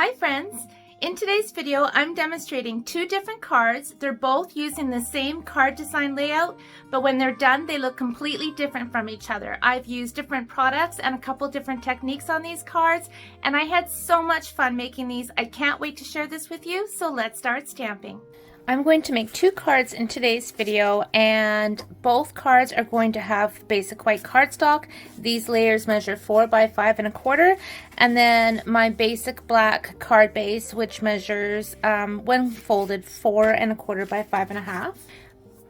Hi friends! In today's video, I'm demonstrating two different cards. They're both using the same card design layout, but when they're done, they look completely different from each other. I've used different products and a couple different techniques on these cards, and I had so much fun making these. I can't wait to share this with you, so let's start stamping. I'm going to make two cards in today's video, and both cards are going to have basic white cardstock. These layers measure 4 by 5 1/4, and then my basic black card base, which measures when folded 4 1/4 by 5 1/2.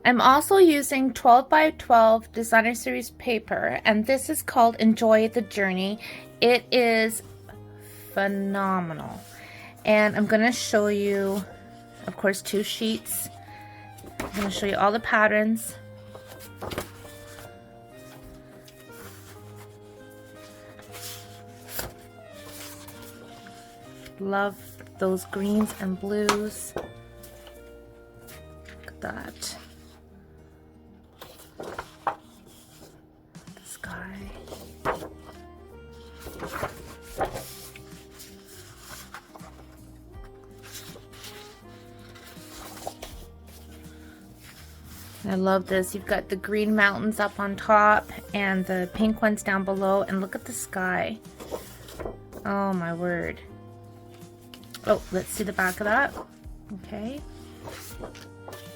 I'm also using 12 by 12 designer series paper, and this is called Enjoy the Journey. It is phenomenal, and I'm going to show you, of course, two sheets. I'm going to show you all the patterns. Love those greens and blues. Look at that. The sky. I love this. You've got the green mountains up on top and the pink ones down below, and look at the sky. Oh my word. Oh, let's see the back of that. Okay.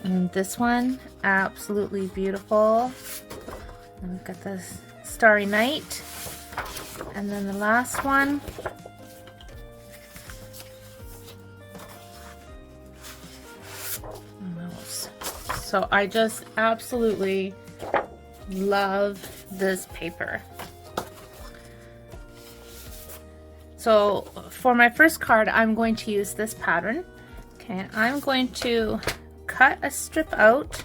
And this one, absolutely beautiful. And we've got this starry night. And then the last one. So I just absolutely love this paper. So for my first card, I'm going to use this pattern. Okay, I'm going to cut a strip out. I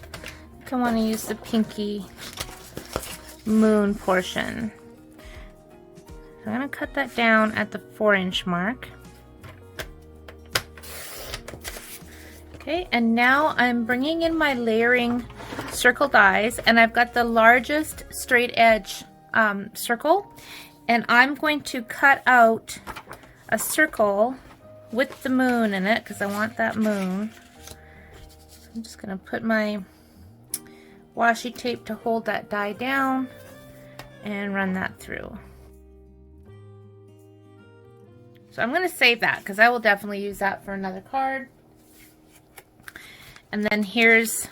think I want to use the pinky moon portion. I'm going to cut that down at the 4-inch mark. Okay, and now I'm bringing in my layering circle dies, and I've got the largest straight edge circle, and I'm going to cut out a circle with the moon in it because I want that moon. So I'm just going to put my washi tape to hold that die down and run that through. So I'm going to save that because I will definitely use that for another card. And then here's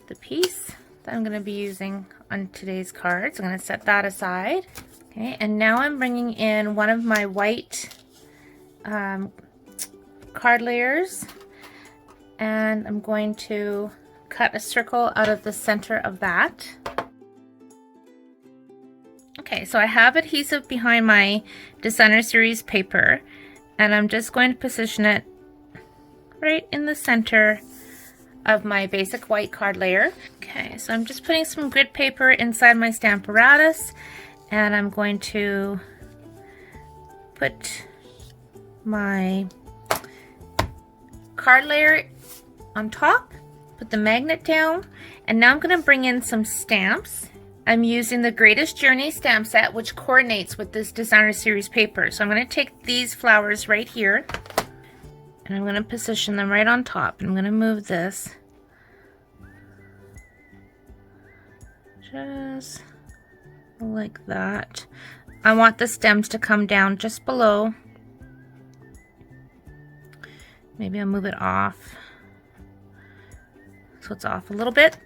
the piece that I'm going to be using on today's cards. I'm going to set that aside. Okay, and now I'm bringing in one of my white card layers, and I'm going to cut a circle out of the center of that. Okay, so I have adhesive behind my designer series paper, and I'm just going to position it right in the center of my basic white card layer. Okay, so I'm just putting some grid paper inside my Stamparatus, and I'm going to put my card layer on top, put the magnet down, and now I'm going to bring in some stamps. I'm using the Greatest Journey stamp set, which coordinates with this designer series paper. So I'm going to take these flowers right here, and I'm going to position them right on top. I'm going to move this just like that. I want the stems to come down just below. Maybe I'll move it off so it's off a little bit.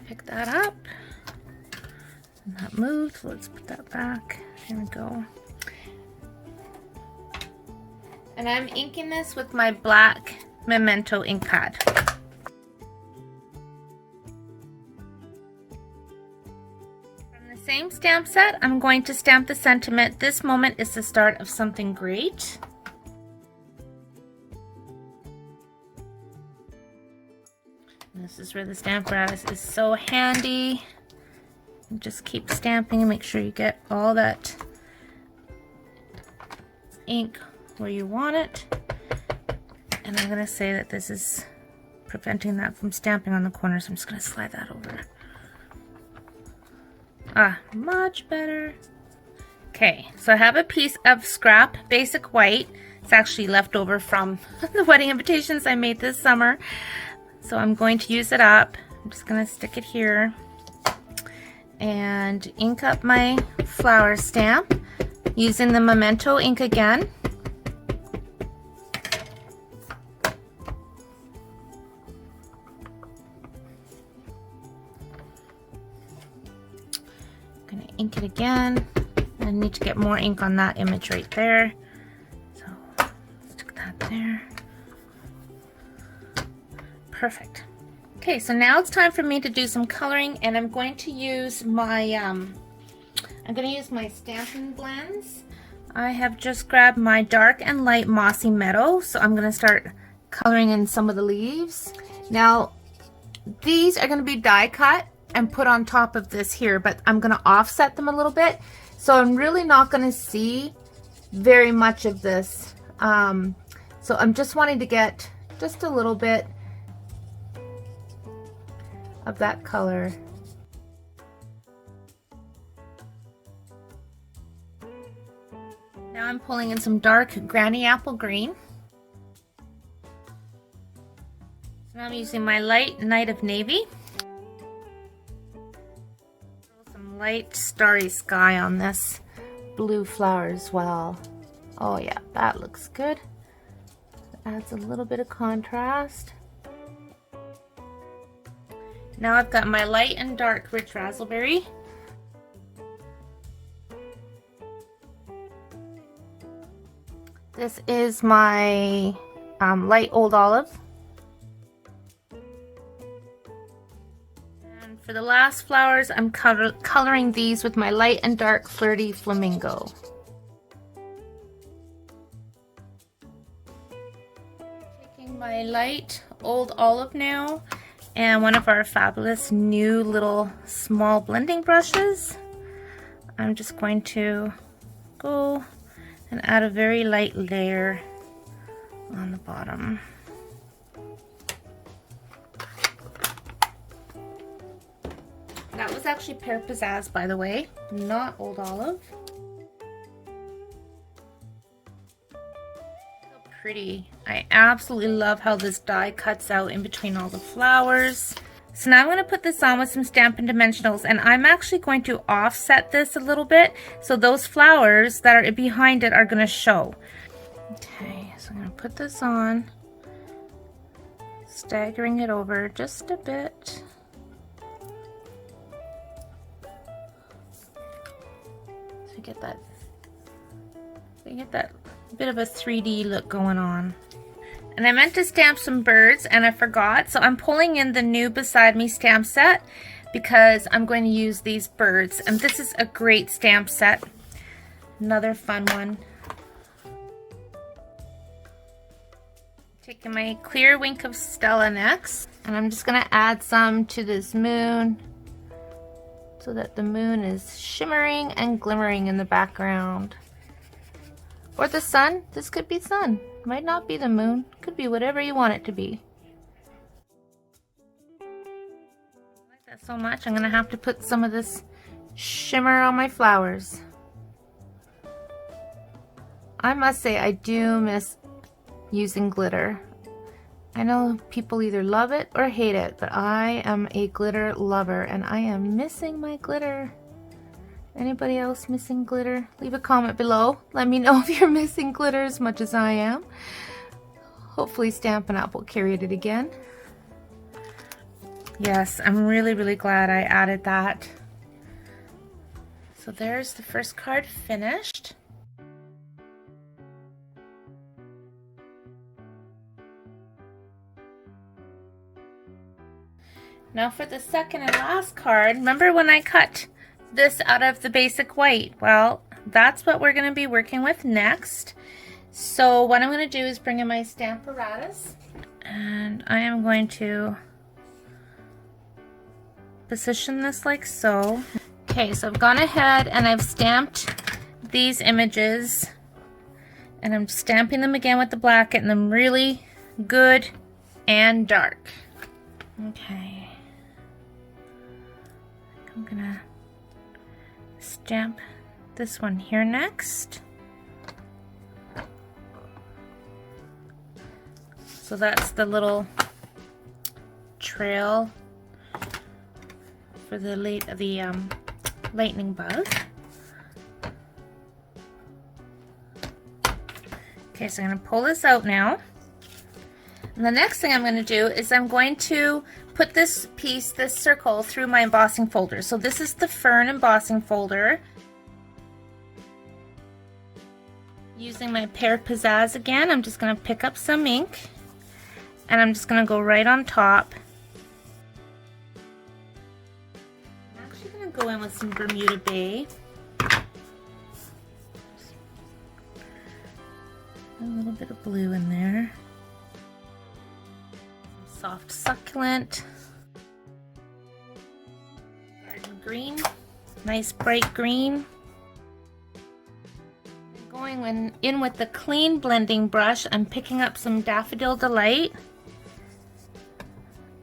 Pick that up. And that moved. Let's put that back. There we go. And I'm inking this with my black Memento ink pad. From the same stamp set, I'm going to stamp the sentiment, "This moment is the start of something great." And this is where the Stamparatus is so handy. And just keep stamping and make sure you get all that ink where you want it. And I'm going to say that this is preventing that from stamping on the corner, so I'm just going to slide that over. Ah, much better. Okay, so I have a piece of scrap basic white. It's actually left over from the wedding invitations I made this summer. So I'm going to use it up. I'm just going to stick it here and ink up my flower stamp using the Memento ink again. I'm going to ink it again. I need to get more ink on that image right there. So stick that there. Perfect. Okay, so now it's time for me to do some coloring, and I'm going to use my Stampin' blends. I have just grabbed my dark and light mossy meadow, so I'm going to start coloring in some of the leaves. Now, these are going to be die cut and put on top of this here, but I'm going to offset them a little bit, so I'm really not going to see very much of this. So I'm just wanting to get just a little bit of that color. Now I'm pulling in some dark granny apple green. So now I'm using my light Night of Navy. Some light starry sky on this blue flower as well. Oh yeah, that looks good. Adds a little bit of contrast. Now I've got my light and dark rich raspberry. This is my light old olive. And for the last flowers, I'm coloring these with my light and dark flirty flamingo. Taking my light old olive now, and one of our fabulous new little small blending brushes. I'm just going to go and add a very light layer on the bottom. That was actually Pear Pizzazz, by the way, not Old Olive. Pretty. I absolutely love how this die cuts out in between all the flowers. So now I'm going to put this on with some Stampin' Dimensionals, and I'm actually going to offset this a little bit so those flowers that are behind it are going to show. Okay, so I'm going to put this on, staggering it over just a bit. So get that bit of a 3D look going on. And I meant to stamp some birds and I forgot, so I'm pulling in the new Beside Me stamp set because I'm going to use these birds, and this is a great stamp set. Another fun one. Taking my clear Wink of Stella next, and I'm just going to add some to this moon so that the moon is shimmering and glimmering in the background. Or the sun. This could be sun. Might not be the moon. Could be whatever you want it to be. I like that so much. I'm going to have to put some of this shimmer on my flowers. I must say I do miss using glitter. I know people either love it or hate it, but I am a glitter lover and I am missing my glitter. Anybody else missing glitter? Leave a comment below. Let me know if you're missing glitter as much as I am. Hopefully Stampin' Up will carry it again. Yes, I'm really glad I added that. So there's the first card finished. Now for the second and last card, remember when I cut this out of the basic white? Well, that's what we're going to be working with next. So what I'm going to do is bring in my stamp apparatus, and I am going to position this like so. Okay, so I've gone ahead and I've stamped these images, and I'm stamping them again with the black, getting them really good and dark. Okay, I'm gonna stamp this one here next. So that's the little trail for the lightning bug. Okay, so I'm going to pull this out now. And the next thing I'm going to do is I'm going to put this piece, this circle, through my embossing folder. So this is the fern embossing folder. Using my Pear Pizzazz again, I'm just going to pick up some ink and I'm just going to go right on top. I'm actually going to go in with some Bermuda Bay. A little bit of blue in there. Soft succulent. Garden green. Nice bright green. Going in with the clean blending brush, I'm picking up some Daffodil Delight.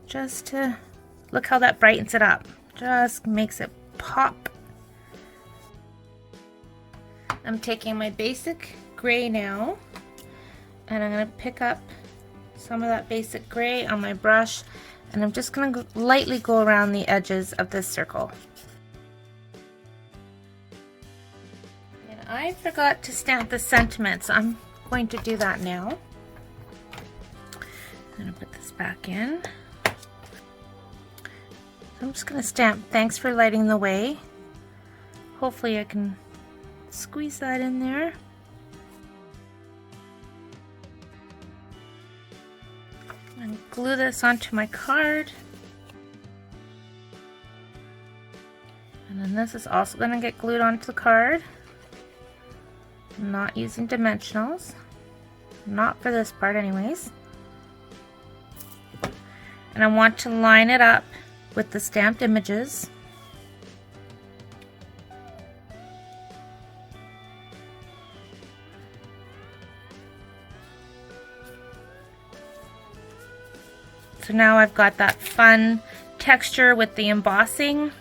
Just to look how that brightens it up. Just makes it pop. I'm taking my basic gray now, and I'm going to pick up some of that basic gray on my brush, and I'm just going to lightly go around the edges of this circle. And I forgot to stamp the sentiment, so I'm going to do that now. I'm going to put this back in. I'm just going to stamp "Thanks for lighting the way." Hopefully I can squeeze that in there. And glue this onto my card. And then this is also going to get glued onto the card. I'm not using dimensionals. Not for this part anyways. And I want to line it up with the stamped images. So now I've got that fun texture with the embossing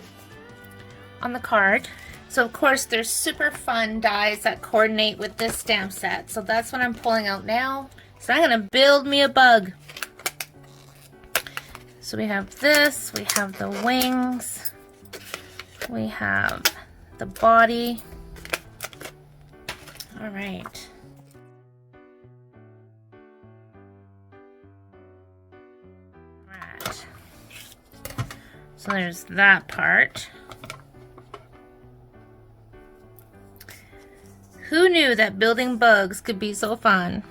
on the card. So of course there's super fun dies that coordinate with this stamp set. So that's what I'm pulling out now. So I'm gonna build me a bug. So we have this, we have the wings, we have the body. All right. Right. So there's that part. Who knew that building bugs could be so fun?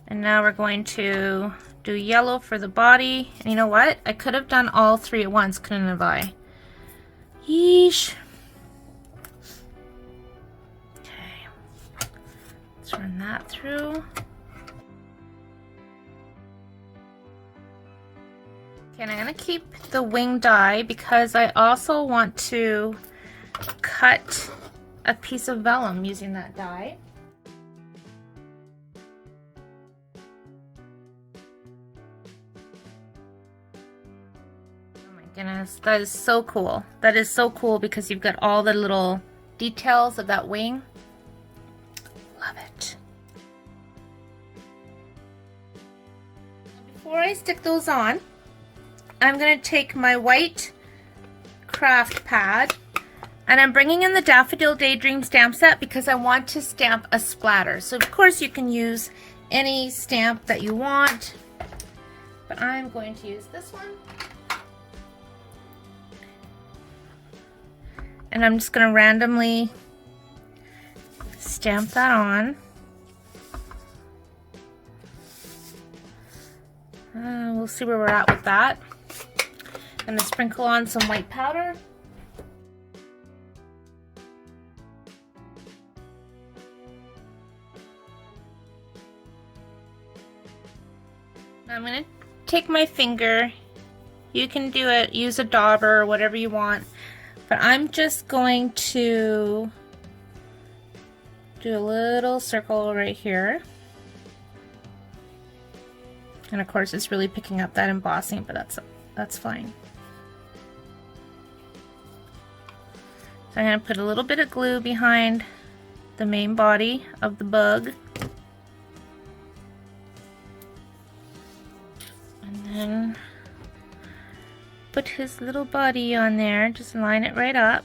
And now we're going to do yellow for the body. And you know what? I could have done all three at once, couldn't have I? Yeesh. Okay. Let's run that through. Okay, and I'm going to keep the wing die because I also want to cut a piece of vellum using that die. Goodness, that is so cool. That is so cool because you've got all the little details of that wing. Love it. Before I stick those on, I'm going to take my white craft pad and I'm bringing in the Daffodil Daydream stamp set because I want to stamp a splatter. So of course you can use any stamp that you want, but I'm going to use this one. And I'm just going to randomly stamp that on. We'll see where we're at with that. I'm going to sprinkle on some white powder. I'm going to take my finger. You can do it, use a dauber or whatever you want. But I'm just going to do a little circle right here. And of course it's really picking up that embossing, but that's fine. So I'm going to put a little bit of glue behind the main body of the bug. And then put his little body on there. Just line it right up.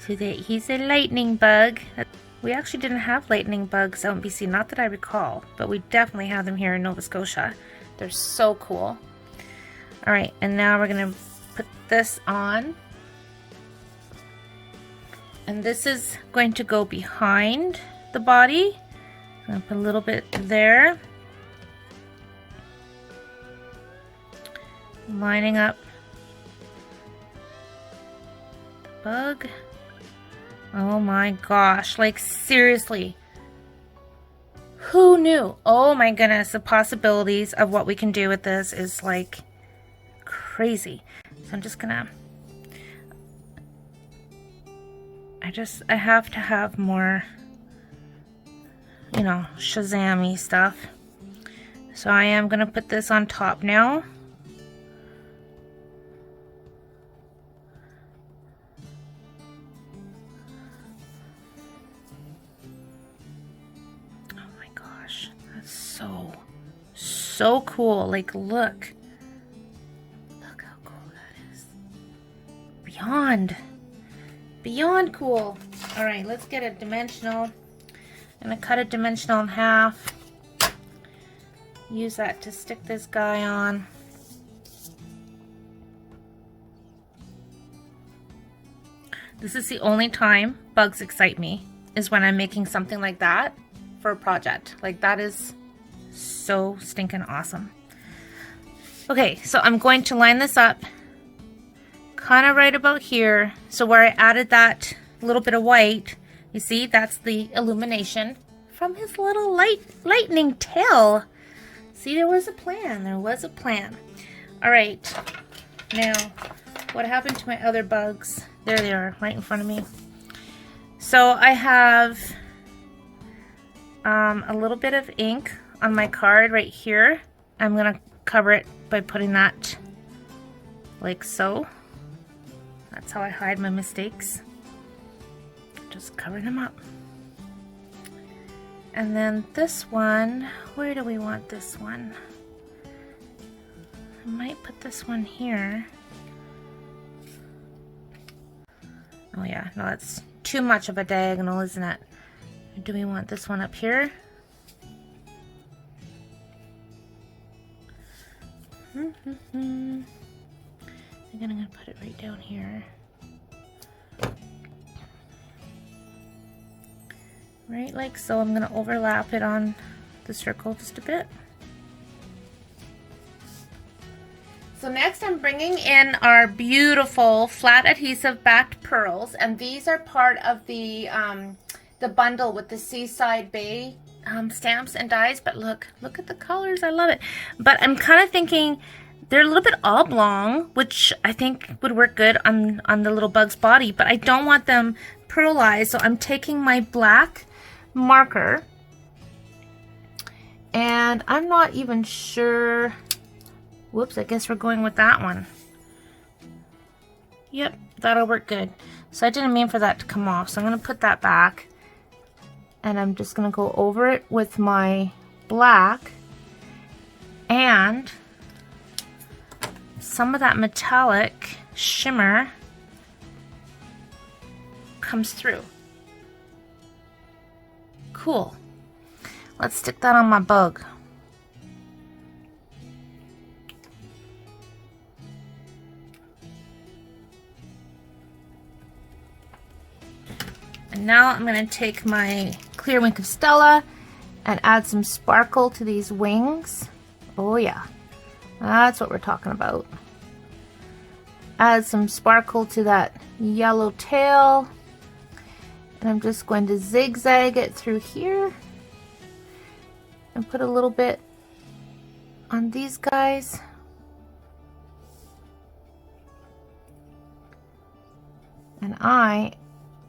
So that he's a lightning bug. We actually didn't have lightning bugs out in BC, not that I recall, but we definitely have them here in Nova Scotia. They're so cool. All right, and now we're gonna put this on. And this is going to go behind the body. I'm gonna put a little bit there. Lining up the bug. Oh my gosh, like seriously. Who knew? Oh my goodness, the possibilities of what we can do with this is like crazy. So I'm just gonna, I have to have more, you know, Shazam-y stuff. So I am gonna put this on top now. So cool. Like, look how cool that is. Beyond cool. All right, let's get a dimensional. I'm gonna cut a dimensional in half. Use that to stick this guy on. This is the only time bugs excite me, is when I'm making something like that for a project. Like, that is so stinking awesome. Okay, so I'm going to line this up kind of right about here. So where I added that little bit of white, you see, that's the illumination from his little lightning tail. See, there was a plan. There was a plan. All right, now what happened to my other bugs? There they are, right in front of me. So I have a little bit of ink on my card right here. I'm gonna cover it by putting that like so. That's how I hide my mistakes. Just cover them up. And then this one, where do we want this one? I might put this one here. Oh yeah, no, that's too much of a diagonal, isn't it? Do we want this one up here? I think I'm gonna put it right down here. Right like so. I'm gonna overlap it on the circle just a bit. So next I'm bringing in our beautiful flat adhesive backed pearls, and these are part of the bundle with the Seaside Bay stamps and dies. But look at the colors. I love it. But I'm kind of thinking they're a little bit oblong, which I think would work good on the little bug's body, but I don't want them pearlized. So I'm taking my black marker, and I'm not even sure. Whoops, I guess we're going with that one. Yep, that'll work good. So I didn't mean for that to come off, so I'm going to put that back. And I'm just going to go over it with my black, and some of that metallic shimmer comes through. Cool. Let's stick that on my bug. And now I'm going to take my clear Wink of Stella and add some sparkle to these wings. Oh yeah, that's what we're talking about. Add some sparkle to that yellow tail. And I'm just going to zigzag it through here. And put a little bit on these guys. And I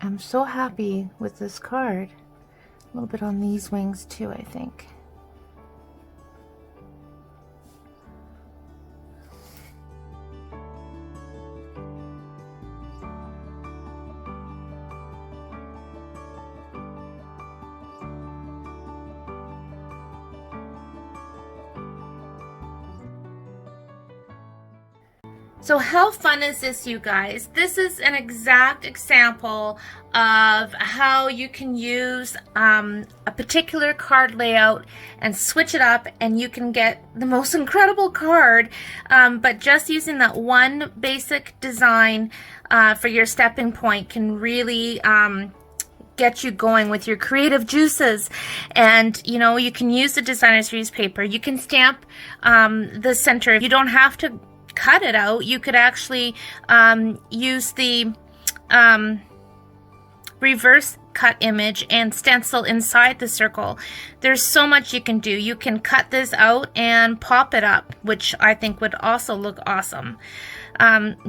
am so happy with this card. A little bit on these wings too, I think. So how fun is this, you guys? This is an exact example of how you can use a particular card layout and switch it up, and you can get the most incredible card, but just using that one basic design for your stepping point can really get you going with your creative juices. And you know, you can use the designer series paper, you can stamp the center. You don't have to cut it out. You could actually use the reverse cut image and stencil inside the circle. There's so much you can do. You can cut this out and pop it up, which I think would also look awesome.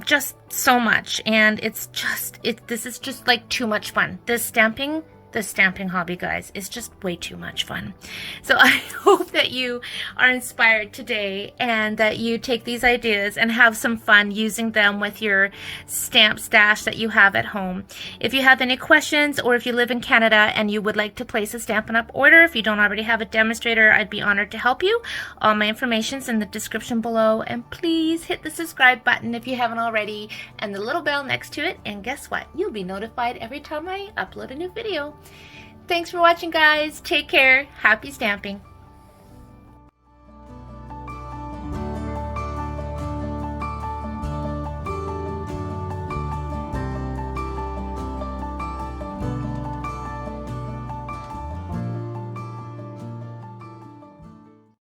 Just so much, and it's just this is just like too much fun. The stamping hobby, guys, is just way too much fun. So I hope that you are inspired today and that you take these ideas and have some fun using them with your stamp stash that you have at home. If you have any questions, or if you live in Canada and you would like to place a Stampin' Up! Order, if you don't already have a demonstrator, I'd be honored to help you. All my information's in the description below, and please hit the subscribe button if you haven't already, and the little bell next to it, and guess what? You'll be notified every time I upload a new video. Thanks for watching, guys. Take care. Happy stamping.